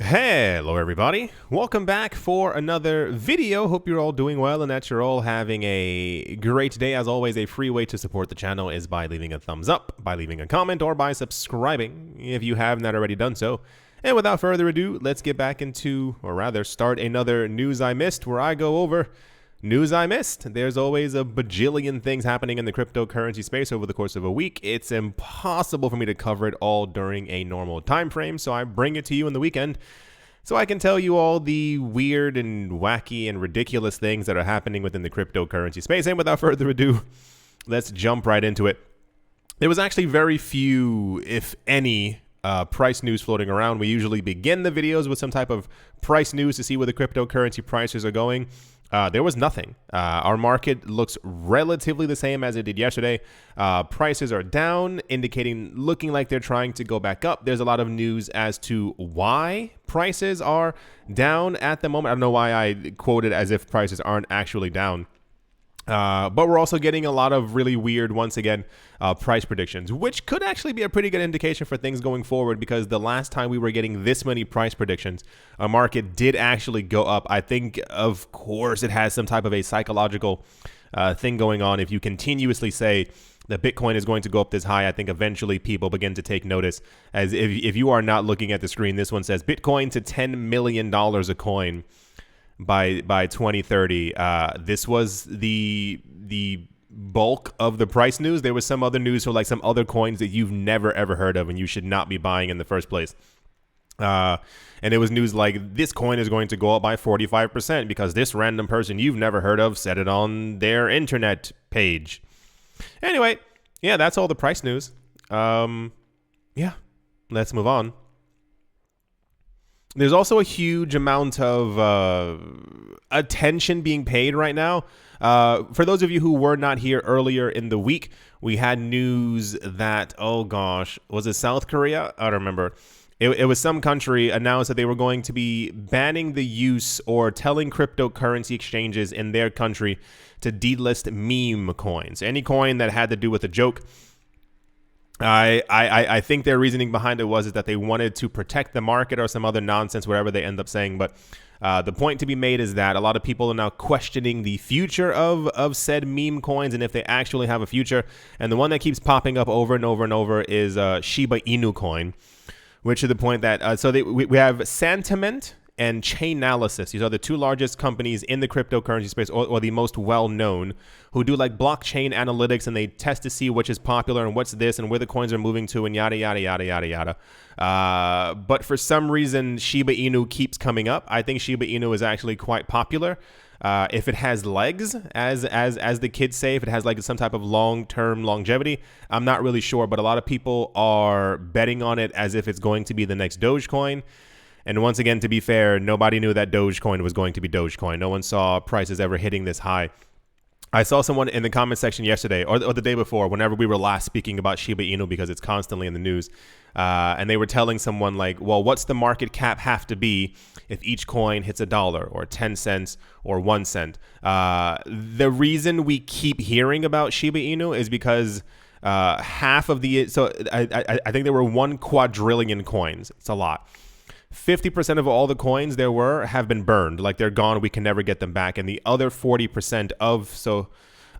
Hello everybody, welcome back for another video. Hope you're all doing well and that you're all having a great day. As always, a free way to support the channel is by leaving a thumbs up, by leaving a comment, or by subscribing if you have not already done so. And without further ado, let's get back into, or rather start another News I Missed, where I go over news I missed. There's always a bajillion things happening in the cryptocurrency space over the course of a week. It's impossible for me to cover it all during a normal time frame, so I bring it to you in the weekend so I can tell you all the weird and wacky and ridiculous things that are happening within the cryptocurrency space. And without further ado, let's jump right into it. There was actually very few, if any, price news floating around. We usually begin the videos with some type of price news to see where the cryptocurrency prices are going. There was nothing. Our market looks relatively the same as it did yesterday. Prices are down, looking like they're trying to go back up. There's a lot of news as to why prices are down at the moment. I don't know why I quoted as if prices aren't actually down. But we're also getting a lot of really weird, once again, price predictions, which could actually be a pretty good indication for things going forward, because the last time we were getting this many price predictions, our market did actually go up. I think, of course, it has some type of a psychological thing going on. If you continuously say that Bitcoin is going to go up this high, I think eventually people begin to take notice. As if you are not looking at the screen, this one says Bitcoin to $10 million a coin by 2030. This was the bulk of the price news. There was some other news for like some other coins that you've never ever heard of and you should not be buying in the first place. And it was news like this coin is going to go up by 45% because this random person you've never heard of said it on their internet page. Anyway, yeah, that's all the price news. Yeah, let's move on. There's also a huge amount of attention being paid right now. For those of you who were not here earlier in the week, we had news that, oh gosh, was it South Korea? I don't remember. It was some country announced that they were going to be banning the use or telling cryptocurrency exchanges in their country to delist meme coins. Any coin that had to do with a joke. I think their reasoning behind it was that they wanted to protect the market or some other nonsense, whatever they end up saying. But the point to be made is that a lot of people are now questioning the future of said meme coins and if they actually have a future. And the one that keeps popping up over and over and over is Shiba Inu coin, which is the point that we have Sentiment and Chainalysis. These are the two largest companies in the cryptocurrency space, or the most well-known, who do like blockchain analytics, and they test to see which is popular and what's this and where the coins are moving to and yada, yada, yada, yada, yada. But for some reason, Shiba Inu keeps coming up. I think Shiba Inu is actually quite popular. If it has legs, as the kids say, if it has like some type of long-term longevity, I'm not really sure, but a lot of people are betting on it as if it's going to be the next Dogecoin. And once again, to be fair, nobody knew that Dogecoin was going to be Dogecoin. No one saw prices ever hitting this high. I saw someone in the comment section yesterday or the day before, whenever we were last speaking about Shiba Inu, because it's constantly in the news. And they were telling someone like, well, what's the market cap have to be if each coin hits $1 or 10 cents or 1 cent? The reason we keep hearing about Shiba Inu is because half of the, so I think there were 1 quadrillion coins. It's a lot. 50% of all the coins there were have been burned, like they're gone. We can never get them back. And the other 40%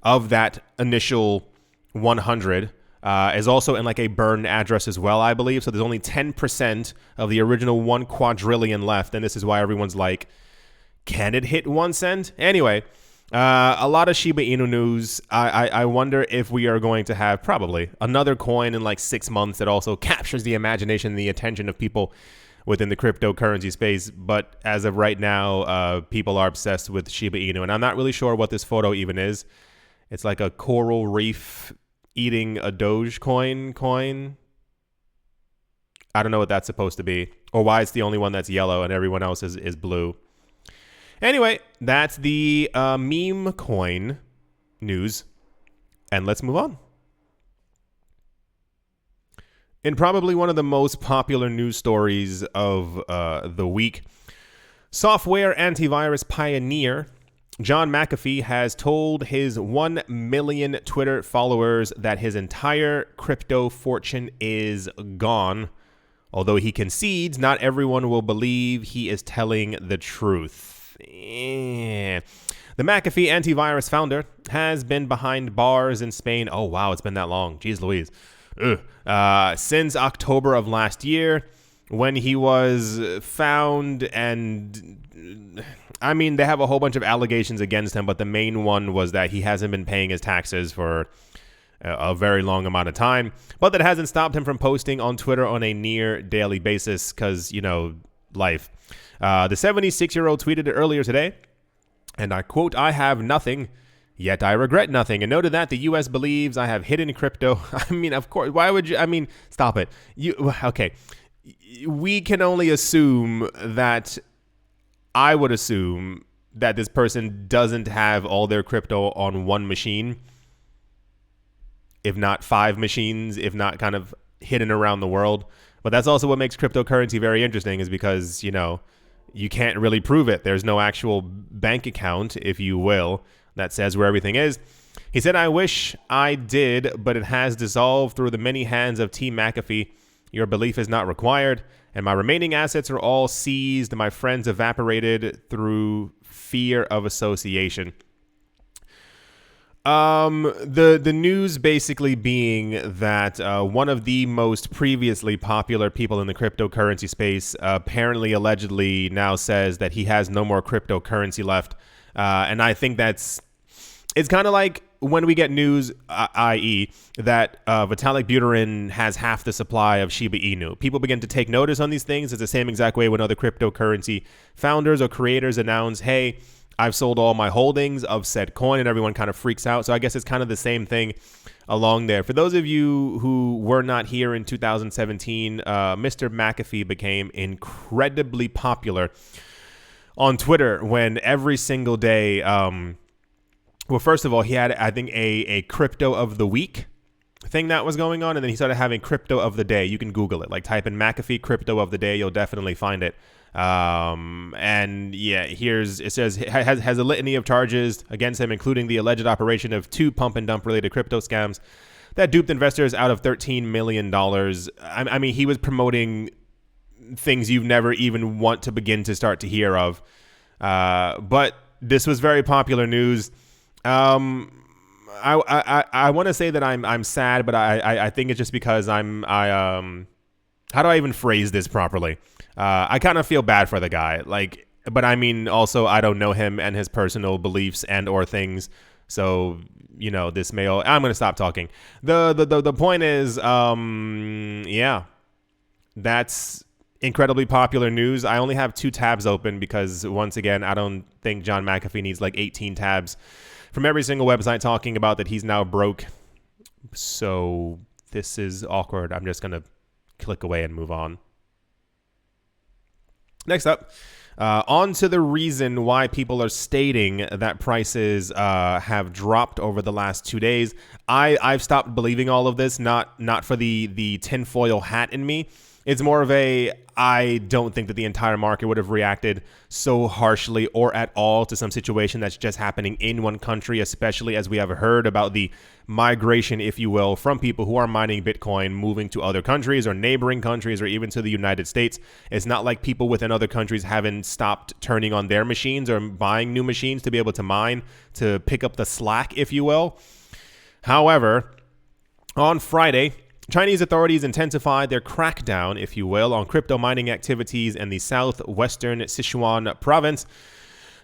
of that initial 100 is also in like a burned address as well, I believe. So there's only 10% of the original 1 quadrillion left. And this is why everyone's like, can it hit 1 cent? Anyway, a lot of Shiba Inu news. I wonder if we are going to have probably another coin in like 6 months that also captures the imagination and the attention of people within the cryptocurrency space. But as of right now, people are obsessed with Shiba Inu. And I'm not really sure what this photo even is. It's like a coral reef eating a Dogecoin coin. I don't know what that's supposed to be, or why it's the only one that's yellow and everyone else is blue. Anyway, that's the meme coin news. And let's move on. In probably one of the most popular news stories of the week, software antivirus pioneer John McAfee has told his 1 million Twitter followers that his entire crypto fortune is gone, Although he concedes not everyone will believe he is telling the truth. The McAfee antivirus founder has been behind bars in Spain. Oh, wow, it's been that long. Jeez Louise. Since October of last year, when he was found, and I mean, they have a whole bunch of allegations against him, but the main one was that he hasn't been paying his taxes for a very long amount of time, but that hasn't stopped him from posting on Twitter on a near daily basis because, you know, life. The 76-year-old tweeted it earlier today, and I quote, "I have nothing, yet I regret nothing," and noted that the U.S. believes I have hidden crypto. I mean, of course, why would you? I mean, stop it. Okay. We can only assume that, I would assume that this person doesn't have all their crypto on one machine, if not 5 machines, if not kind of hidden around the world. But that's also what makes cryptocurrency very interesting, is because, you know, you can't really prove it. There's no actual bank account, if you will, that says where everything is. He said, "I wish I did, but it has dissolved through the many hands of Team McAfee. Your belief is not required, and my remaining assets are all seized. My friends evaporated through fear of association." The news basically being that one of the most previously popular people in the cryptocurrency space apparently, allegedly, now says that he has no more cryptocurrency left. And I think it's kind of like when we get news, i.e. that Vitalik Buterin has half the supply of Shiba Inu. People begin to take notice on these things. It's the same exact way when other cryptocurrency founders or creators announce, hey, I've sold all my holdings of said coin, and everyone kind of freaks out. So I guess it's kind of the same thing along there. For those of you who were not here in 2017, Mr. McAfee became incredibly popular on Twitter when every single day, well, first of all, he had, I think, a crypto of the week thing that was going on, and then he started having crypto of the day. You can Google it, like type in McAfee crypto of the day. You'll definitely find it. And yeah, it says it has a litany of charges against him, including the alleged operation of 2 pump and dump related crypto scams that duped investors out of $13 million. I mean, he was promoting things you've never even want to begin to start to hear of. But this was very popular news. I want to say that I'm sad, but I think it's just because how do I even phrase this properly? I kind of feel bad for the guy, like, but I mean, also, I don't know him and his personal beliefs and or things. So, you know, this may I'm going to stop talking. The point is, yeah, that's incredibly popular news. I only have 2 tabs open because, once again, I don't think John McAfee needs like 18 tabs from every single website talking about that he's now broke. So this is awkward. I'm just going to click away and move on. Next up, on to the reason why people are stating that prices have dropped over the last 2 days. I've stopped believing all of this, not for the tinfoil hat in me. It's more of I don't think that the entire market would have reacted so harshly or at all to some situation that's just happening in one country, especially as we have heard about the migration, if you will, from people who are mining Bitcoin moving to other countries or neighboring countries or even to the United States. It's not like people within other countries haven't stopped turning on their machines or buying new machines to be able to mine, to pick up the slack, if you will. However, on Friday, Chinese authorities intensified their crackdown, if you will, on crypto mining activities in the southwestern Sichuan province.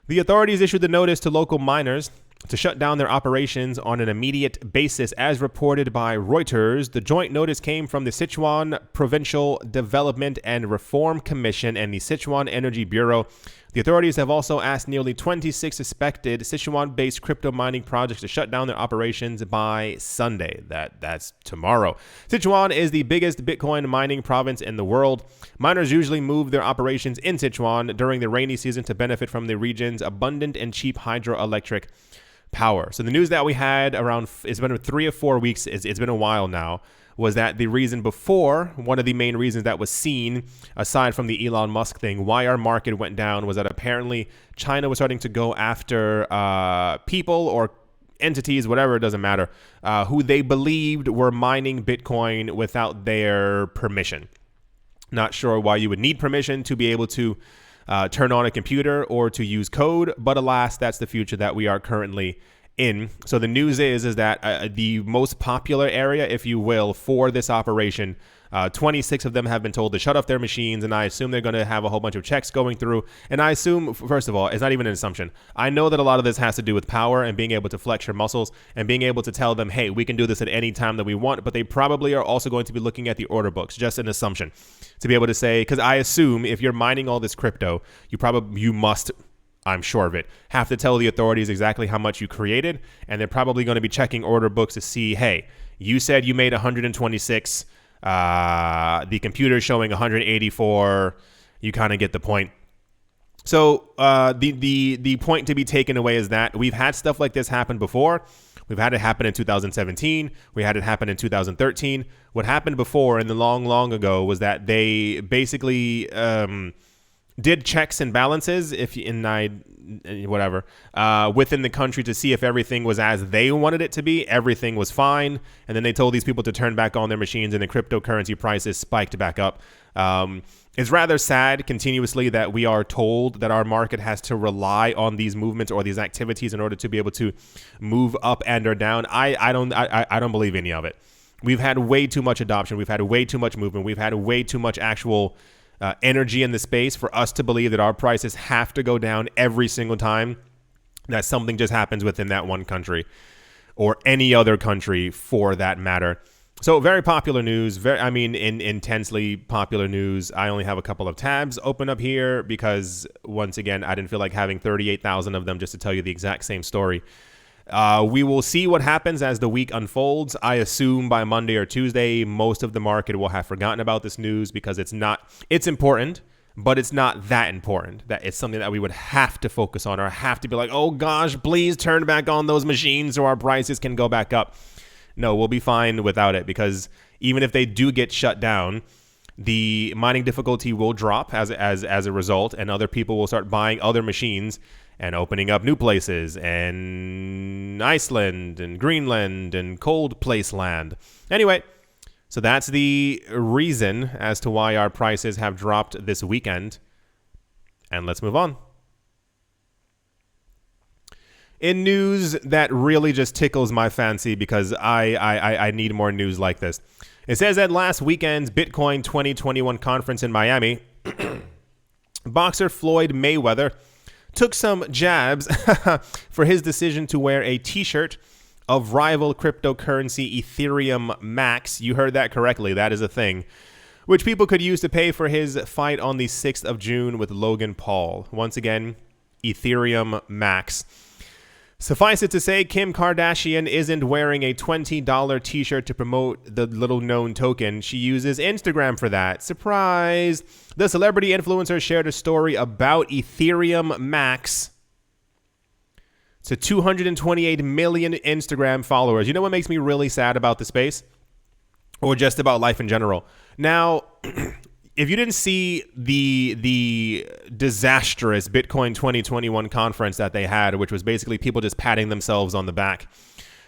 The authorities issued the notice to local miners to shut down their operations on an immediate basis, as reported by Reuters. The joint notice came from the Sichuan Provincial Development and Reform Commission and the Sichuan Energy Bureau. The authorities have also asked nearly 26 suspected Sichuan-based crypto mining projects to shut down their operations by Sunday. That's tomorrow. Sichuan is the biggest Bitcoin mining province in the world. Miners usually move their operations in Sichuan during the rainy season to benefit from the region's abundant and cheap hydroelectric power. So the news that we had around, it's been 3 or 4 weeks, it's been a while now, was that the reason before, one of the main reasons that was seen, aside from the Elon Musk thing, why our market went down, was that apparently China was starting to go after people or entities, whatever, it doesn't matter, who they believed were mining Bitcoin without their permission. Not sure why you would need permission to be able to turn on a computer or to use code, but alas, that's the future that we are currently in. So the news is that the most popular area, if you will, for this operation, 26 of them have been told to shut off their machines, and I assume they're going to have a whole bunch of checks going through. And I assume, first of all, it's not even an assumption. I know that a lot of this has to do with power and being able to flex your muscles and being able to tell them, hey, we can do this at any time that we want, but they probably are also going to be looking at the order books, just an assumption, to be able to say, because I assume if you're mining all this crypto, you must, I'm sure of it, have to tell the authorities exactly how much you created, and they're probably going to be checking order books to see, hey, you said you made 126, the computer is showing 184. You kind of get the point. So the point to be taken away is that we've had stuff like this happen before. We've had it happen in 2017. We had it happen in 2013. What happened before in the long ago was that they basically did checks and balances within the country to see if everything was as they wanted it to be. Everything was fine. And then they told these people to turn back on their machines, and the cryptocurrency prices spiked back up. It's rather sad continuously that we are told that our market has to rely on these movements or these activities in order to be able to move up and or down. I don't believe any of it. We've had way too much adoption. We've had way too much movement. We've had way too much actual energy in the space for us to believe that our prices have to go down every single time that something just happens within that one country or any other country for that matter. So very popular news, intensely popular news. I only have a couple of tabs open up here because once again, I didn't feel like having 38,000 of them just to tell you the exact same story. We will see what happens as the week unfolds. I assume by Monday or Tuesday, most of the market will have forgotten about this news because it's important, but it's not that important that it's something that we would have to focus on or have to be like, oh gosh, please turn back on those machines so our prices can go back up. No, we'll be fine without it because even if they do get shut down, the mining difficulty will drop as a result, and other people will start buying other machines and opening up new places and Iceland and Greenland and cold place land. Anyway, so that's the reason as to why our prices have dropped this weekend. And let's move on. In news that really just tickles my fancy because I need more news like this. It says at last weekend's Bitcoin 2021 conference in Miami, boxer Floyd Mayweather took some jabs for his decision to wear a t-shirt of rival cryptocurrency Ethereum MAX. You heard that correctly. That is a thing, which people could use to pay for his fight on the 6th of June with Logan Paul. Once again, Ethereum MAX. Suffice it to say, Kim Kardashian isn't wearing a $20 t-shirt to promote the little-known token. She uses Instagram for that. Surprise! The celebrity influencer shared a story about Ethereum MAX to 228 million Instagram followers. You know what makes me really sad about the space? Or just about life in general? Now, if you didn't see the disastrous Bitcoin 2021 conference that they had, which was basically people just patting themselves on the back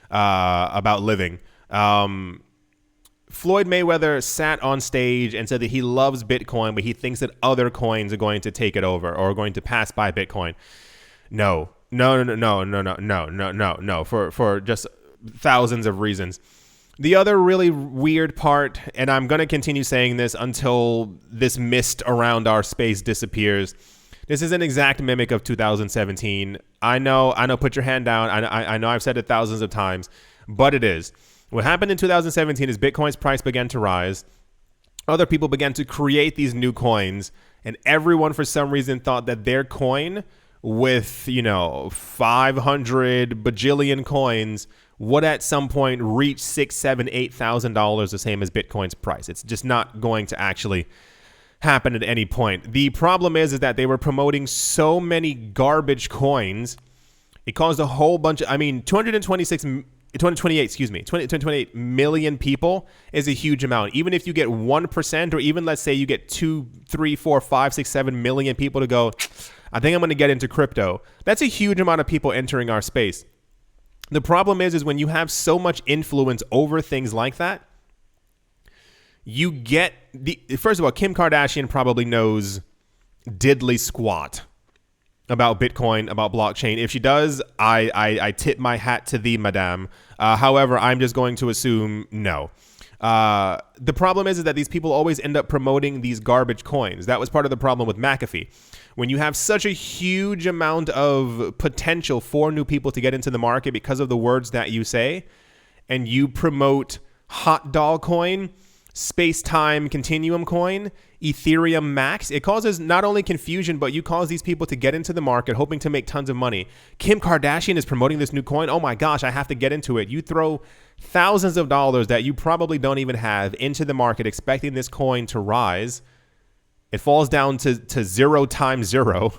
about living, Floyd Mayweather sat on stage and said that he loves Bitcoin, but he thinks that other coins are going to take it over or are going to pass by Bitcoin. No, for just thousands of reasons. The other really weird part, and I'm going to continue saying this until this mist around our space disappears. This is an exact mimic of 2017. I know, put your hand down. I know I've said it thousands of times, but it is. What happened in 2017 is Bitcoin's price began to rise. Other people began to create these new coins, and everyone for some reason thought that their coin with, 500 bajillion coins would at some point reach $6,000, $7,000, $8,000, the same as Bitcoin's price. It's just not going to actually happen at any point. The problem is that they were promoting so many garbage coins. It caused a whole bunch of, 228 million people is a huge amount. Even if you get 1%, or even let's say you get 2, 3, 4, 5, 6, 7 million people to go, I think I'm going to get into crypto. That's a huge amount of people entering our space. The problem is when you have so much influence over things like that, you get first of all, Kim Kardashian probably knows diddly squat about Bitcoin, about blockchain. If she does, I tip my hat to thee, madame. However, I'm just going to assume no. The problem is that these people always end up promoting these garbage coins. That was part of the problem with McAfee. When you have such a huge amount of potential for new people to get into the market because of the words that you say, and you promote hot dog coin, space-time continuum coin, Ethereum MAX, it causes not only confusion, but you cause these people to get into the market hoping to make tons of money. Kim Kardashian is promoting this new coin. Oh my gosh, I have to get into it. You throw thousands of dollars that you probably don't even have into the market expecting this coin to rise. It falls down to 0 times 0.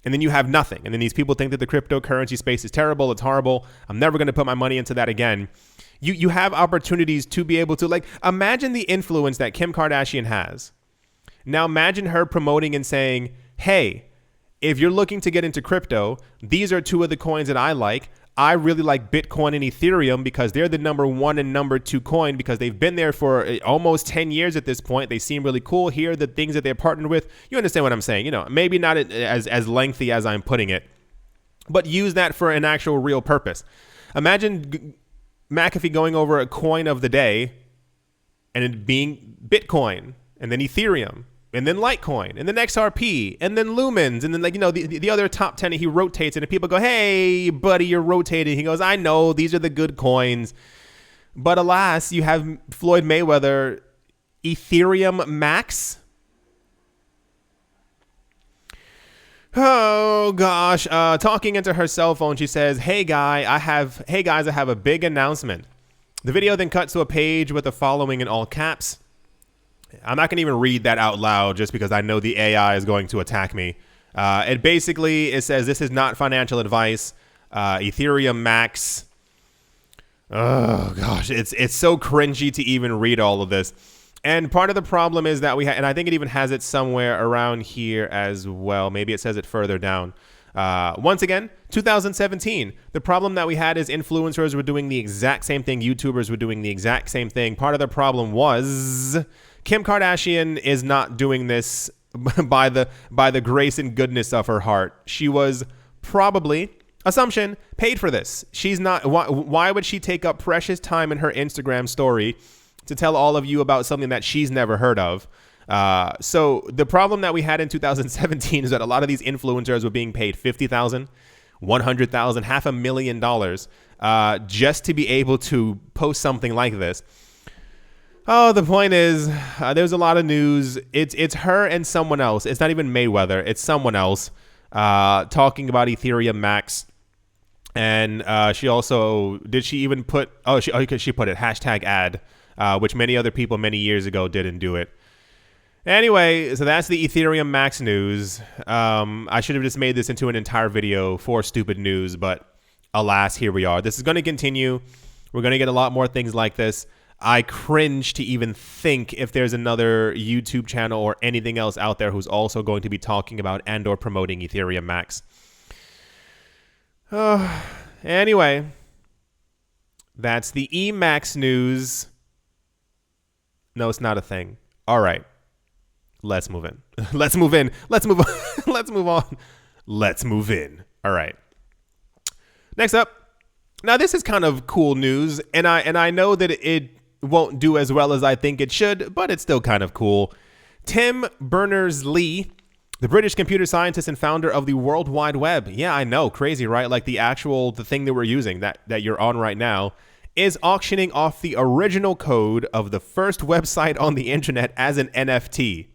And then you have nothing. And then these people think that the cryptocurrency space is terrible. It's horrible. I'm never going to put my money into that again. You have opportunities to be able to, like, imagine the influence that Kim Kardashian has. Now imagine her promoting and saying, hey, if you're looking to get into crypto, these are two of the coins that I like. I really like Bitcoin and Ethereum because they're the number 1 and number 2 coin because they've been there for almost 10 years at this point. They seem really cool. Here are the things that they're partnered with. You understand what I'm saying? You know, maybe not as lengthy as I'm putting it, but use that for an actual real purpose. Imagine McAfee going over a coin of the day and it being Bitcoin and then Ethereum and then Litecoin and then XRP and then Lumens and then, like, you know, the other top 10, he rotates it and people go, hey, buddy, you're rotating. He goes, I know these are the good coins. But alas, you have Floyd Mayweather, Ethereum MAX. Oh gosh, talking into her cell phone, she says, hey guys, I have a big announcement. The video then cuts to a page with the following in all caps. I'm not going to even read that out loud just because I know the AI is going to attack me. It says, this is not financial advice. Ethereum MAX. Oh gosh, it's so cringy to even read all of this. And part of the problem is that and I think it even has it somewhere around here as well. Maybe it says it further down. Once again, 2017. The problem that we had is influencers were doing the exact same thing. YouTubers were doing the exact same thing. Part of the problem was Kim Kardashian is not doing this by the grace and goodness of her heart. She was probably, assumption, paid for this. She's not. Why would she take up precious time in her Instagram story to tell all of you about something that she's never heard of? So the problem that we had in 2017 is that a lot of these influencers were being paid $50,000, $100,000, $500,000 just to be able to post something like this. Oh, the point is, there's a lot of news. It's her and someone else. It's not even Mayweather. It's someone else talking about Ethereum MAX. And she also, did she even put, she put it, #ad, which many other people many years ago didn't do it. Anyway, so that's the Ethereum MAX news. I should have just made this into an entire video for stupid news, but alas, here we are. This is going to continue. We're going to get a lot more things like this. I cringe to even think if there's another YouTube channel or anything else out there who's also going to be talking about and or promoting Ethereum MAX. Anyway, that's the EMAX news. No, it's not a thing. All right. Let's move in. Let's move in. Let's move on. Let's move on. Let's move in. All right. Next up. Now, this is kind of cool news, and I know that it won't do as well as I think it should, but it's still kind of cool. Tim Berners-Lee, the British computer scientist and founder of the World Wide Web. Yeah, I know. Crazy, right? Like the thing that we're using, that you're on right now, is auctioning off the original code of the first website on the internet as an NFT.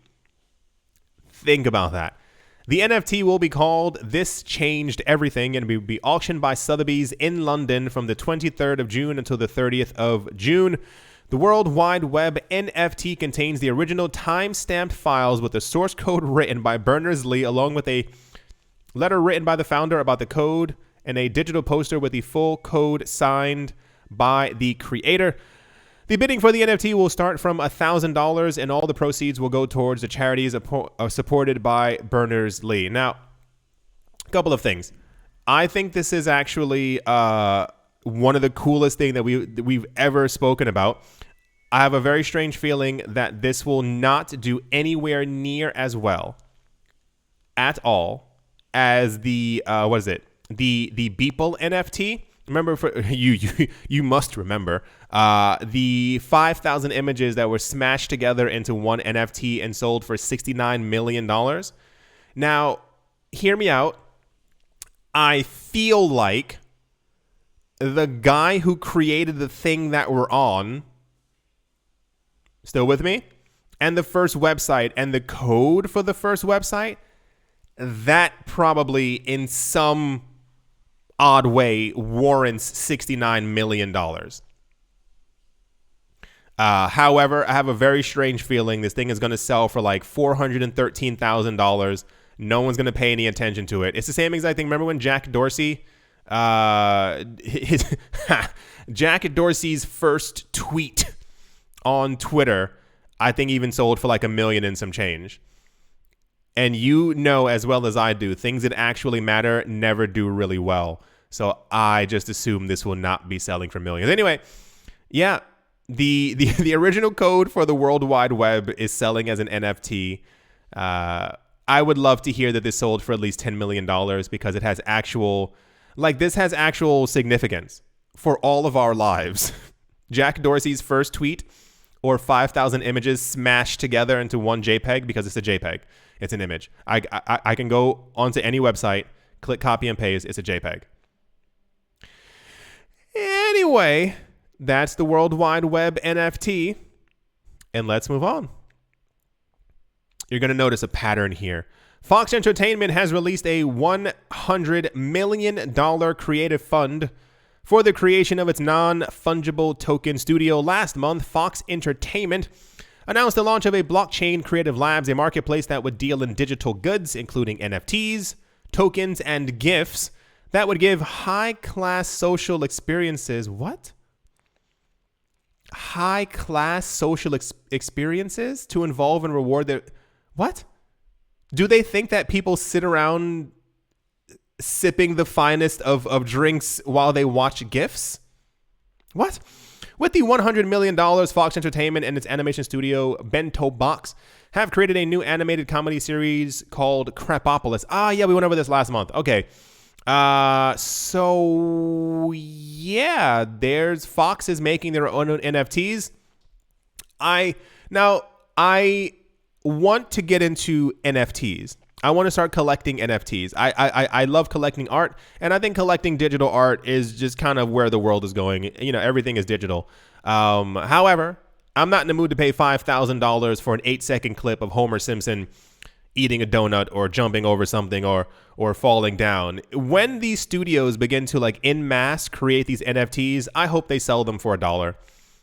Think about that. The NFT will be called This Changed Everything and will be auctioned by Sotheby's in London from the 23rd of June until the 30th of June. The World Wide Web NFT contains the original time-stamped files with the source code written by Berners-Lee, along with a letter written by the founder about the code and a digital poster with the full code signed by the creator. The bidding for the NFT will start from $1,000, and all the proceeds will go towards the charities supported by Berners-Lee. Now, a couple of things. I think this is actually one of the coolest things that we've ever spoken about. I have a very strange feeling that this will not do anywhere near as well at all as the what is it? The Beeple NFT. Remember, for you must remember the 5,000 images that were smashed together into one NFT and sold for $69 million. Now, hear me out. I feel like the guy who created the thing that we're on, still with me, and the first website and the code for the first website, that probably in some odd way warrants $69 million. However, I have a very strange feeling this thing is going to sell for like $413,000. No one's going to pay any attention to it. It's the same exact thing. Remember when Jack Dorsey, Jack Dorsey's first tweet on Twitter, I think even sold for like $1 million and some change. And you know as well as I do, things that actually matter never do really well. So I just assume this will not be selling for millions. Anyway, yeah, the original code for the World Wide Web is selling as an NFT. I would love to hear that this sold for at least $10 million because it has actual, like this has actual significance for all of our lives. Jack Dorsey's first tweet or 5,000 images smashed together into one JPEG because it's a JPEG. It's an image. I can go onto any website, click copy and paste. It's a JPEG. Anyway, that's the World Wide Web NFT. And let's move on. You're going to notice a pattern here. Fox Entertainment has released a $100 million creative fund for the creation of its non-fungible token studio. Last month, Fox Entertainment announced the launch of a blockchain creative labs, a marketplace that would deal in digital goods, including NFTs, tokens, and GIFs that would give high-class social experiences. What? High-class social experiences to involve and reward their... What? Do they think that people sit around sipping the finest of drinks while they watch GIFs? What? With the $100 million, Fox Entertainment and its animation studio, Bento Box, have created a new animated comedy series called Crapopolis. Ah, yeah, we went over this last month. Okay. So, yeah, there's Fox is making their own NFTs. I want to get into NFTs. I want to start collecting NFTs. I love collecting art, and I think collecting digital art is just kind of where the world is going. You know, everything is digital. However, I'm not in the mood to pay $5,000 for an 8-second clip of Homer Simpson eating a donut or jumping over something or falling down. When these studios begin to like en masse create these NFTs, I hope they sell them for $1.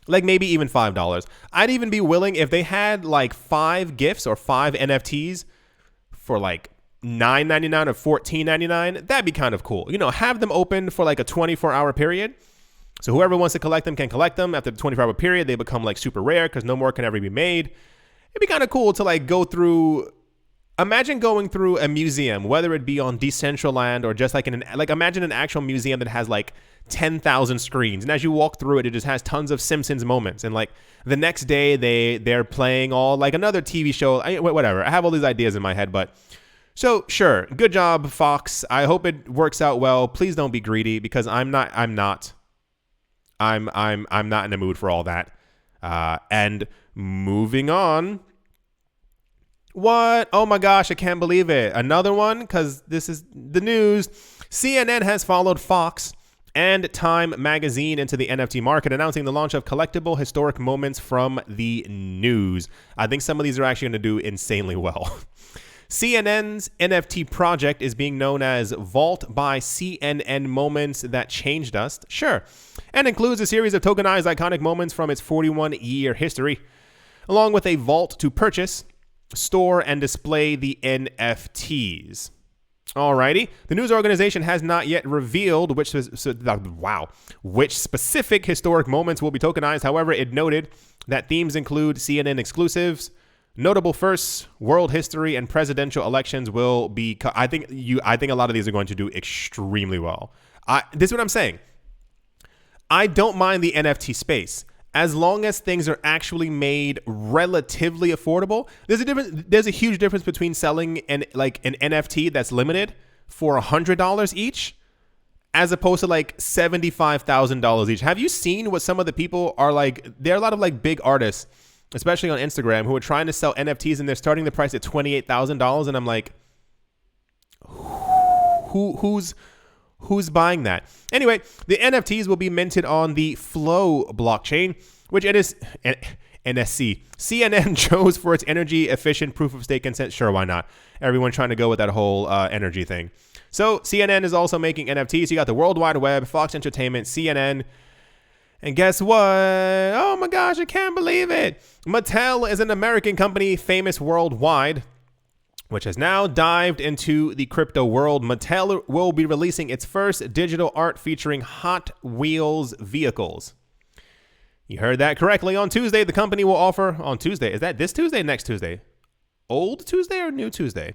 Like maybe even $5. I'd even be willing if they had like 5 GIFs or 5 NFTs for like $9.99 or $14.99. That'd be kind of cool. You know, have them open for like a 24-hour period. So whoever wants to collect them can collect them. After the 24-hour period, they become like super rare because no more can ever be made. It'd be kind of cool to like go through. Imagine going through a museum, whether it be on Decentraland or just like imagine an actual museum that has like 10,000 screens. And as you walk through it, it just has tons of Simpsons moments. And like the next day they're playing all like another TV show, whatever. I have all these ideas in my head, but so sure. Good job, Fox. I hope it works out well. Please don't be greedy because I'm not in the mood for all that. And moving on. What? Oh my gosh, I can't believe it. Another one, because this is the news. CNN has followed Fox and Time magazine into the NFT market, announcing the launch of collectible historic moments from the news. I think some of these are actually going to do insanely well. CNN's NFT project is being known as Vault by CNN Moments That Changed Us. Sure. And includes a series of tokenized iconic moments from its 41-year history, along with a vault to purchase, store, and display the NFTs. Alrighty. The news organization has not yet revealed which specific historic moments will be tokenized. However, it noted that themes include CNN exclusives, notable firsts, world history, and presidential elections will be. I think a lot of these are going to do extremely well. This is what I'm saying. I don't mind the NFT space as long as things are actually made relatively affordable. There's a huge difference between selling an NFT that's limited for $100 each as opposed to like $75,000 each. Have you seen what some of the people are like? There are a lot of like big artists, especially on Instagram, who are trying to sell NFTs and they're starting the price at $28,000. And I'm like, who's buying that? Anyway, the NFTs will be minted on the Flow blockchain, which it is NSC. CNN chose for its energy efficient proof of stake consent. Sure, why not? Everyone trying to go with that whole energy thing. So CNN is also making NFTs. You got the World Wide Web, Fox Entertainment, CNN. And guess what? Oh my gosh, I can't believe it. Mattel is an American company famous worldwide, which has now dived into the crypto world. Mattel will be releasing its first digital art featuring Hot Wheels vehicles. You heard that correctly. On Tuesday, the company will offer... On Tuesday? Is that this Tuesday or next Tuesday? Old Tuesday or new Tuesday?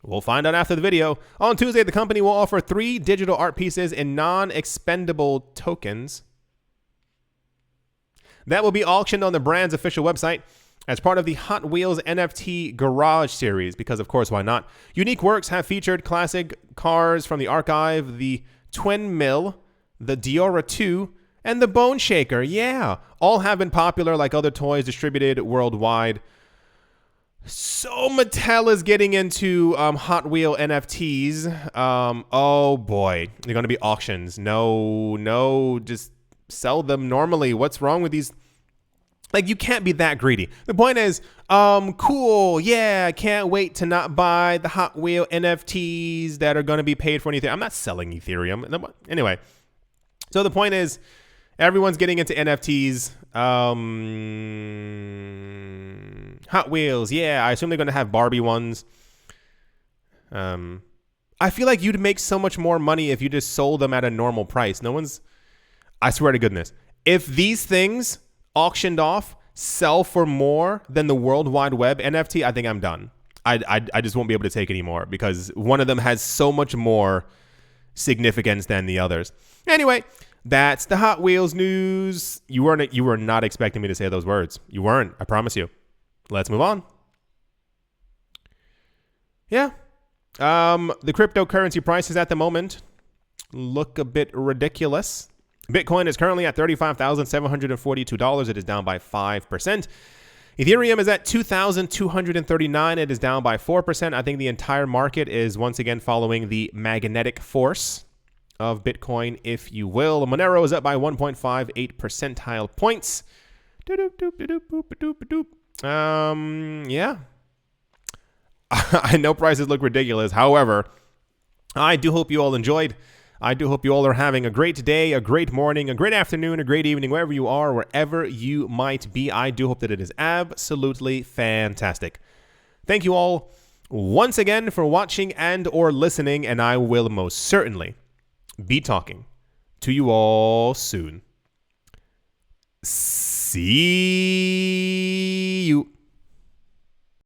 We'll find out after the video. On Tuesday, the company will offer 3 digital art pieces in non-expendable tokens that will be auctioned on the brand's official website as part of the Hot Wheels NFT Garage series, because of course, why not? Unique works have featured classic cars from the archive, the Twin Mill, the Diora 2, and the Bone Shaker. Yeah, all have been popular like other toys distributed worldwide. So Mattel is getting into Hot Wheel NFTs. Oh boy, they're going to be auctions. No, just sell them normally. What's wrong with these? Like, you can't be that greedy. The point is, cool, yeah, can't wait to not buy the Hot Wheel NFTs that are going to be paid for anything. I'm not selling Ethereum. Anyway, so the point is, everyone's getting into NFTs. Hot Wheels, yeah, I assume they're going to have Barbie ones. I feel like you'd make so much more money if you just sold them at a normal price. I swear to goodness, if these things auctioned off sell for more than the World Wide Web NFT, I think I'm done. I just won't be able to take anymore because one of them has so much more significance than the others. Anyway, that's the Hot Wheels news. You were not expecting me to say those words. You weren't, I promise you. Let's move on. Yeah. The cryptocurrency prices at the moment look a bit ridiculous. Bitcoin is currently at $35,742. It is down by 5%. Ethereum is at $2,239. It is down by 4%. I think the entire market is once again following the magnetic force of Bitcoin, if you will. Monero is up by 1.58 percentile points. Yeah. I know prices look ridiculous. However, I do hope you all enjoyed. I do hope you all are having a great day, a great morning, a great afternoon, a great evening, wherever you are, wherever you might be. I do hope that it is absolutely fantastic. Thank you all once again for watching and or listening, and I will most certainly be talking to you all soon. See